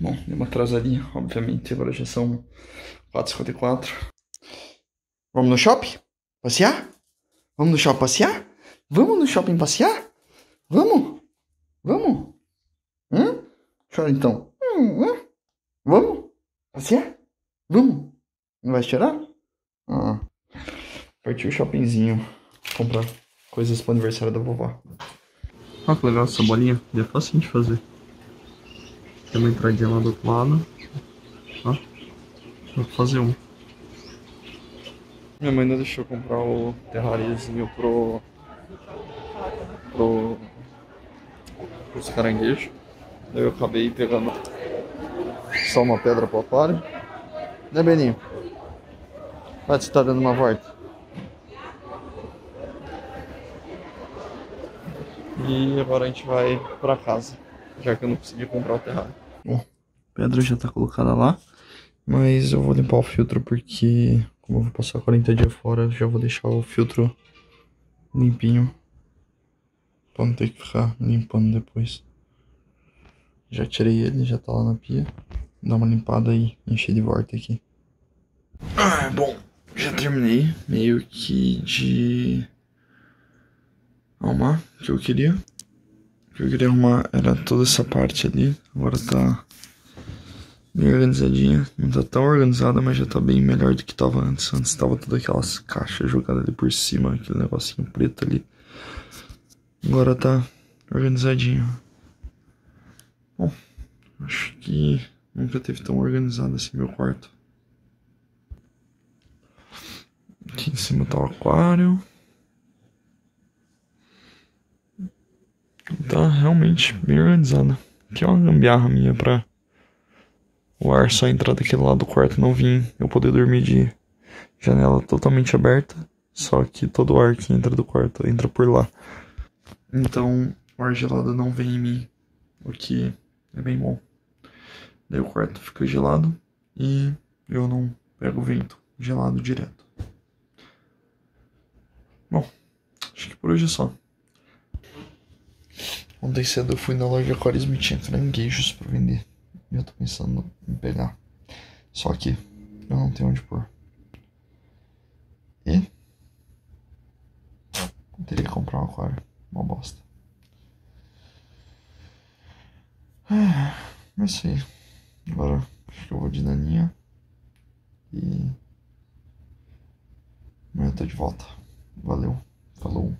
Bom, deu uma atrasadinha, obviamente. Agora já são 4h54. Vamos no shopping? Passear? Vamos no shopping passear? Vamos no shopping passear? Vamos? Vamos? Chora então. Vamos? Passear? Vamos? Não vai chorar? Ah, partiu o shoppingzinho. Comprar coisas pro aniversário da vovó. Olha que legal essa bolinha. É fácil de fazer. Tem uma entradinha lá do outro lado. Ó. Vou fazer um. Minha mãe ainda deixou eu comprar o terrariezinho pros caranguejos. Daí eu acabei pegando só uma pedra pro aquário. Né, Beninho? Vai, você tá dando uma volta. E agora a gente vai pra casa, já que eu não consegui comprar o terrário. Bom, a pedra já tá colocada lá, mas eu vou limpar o filtro porque, como eu vou passar 40 dias fora, já vou deixar o filtro limpinho pra não ter que ficar limpando depois. Já tirei ele, já tá lá na pia. Dá uma limpada e encher de volta aqui. Bom, já terminei meio que de arrumar o que eu queria. O que eu queria arrumar era toda essa parte ali. Agora tá bem organizadinha. Não tá tão organizada, mas já tá bem melhor do que tava antes. Antes tava todas aquelas caixas jogadas ali por cima, aquele negocinho preto ali. Agora tá organizadinho. Bom, acho que nunca teve tão organizado assim meu quarto. Aqui em cima tá o aquário. Tá realmente bem organizada. Aqui é uma gambiarra minha pra o ar só entrar daquele lado do quarto, não vir eu poder dormir de janela totalmente aberta. Só que todo o ar que entra do quarto entra por lá. Então o ar gelado não vem em mim, o que é bem bom. Daí o quarto fica gelado e eu não pego vento gelado direto. Bom, acho que por hoje é só. Ontem cedo eu fui na loja Aquarismo e tinha caranguejos pra vender. E eu tô pensando em pegar. Só que eu não tenho onde pôr. E eu teria que comprar um aquário. Uma bosta. Mas sei. Agora acho que eu vou de naninha. E amanhã eu tô de volta. Valeu. Falou.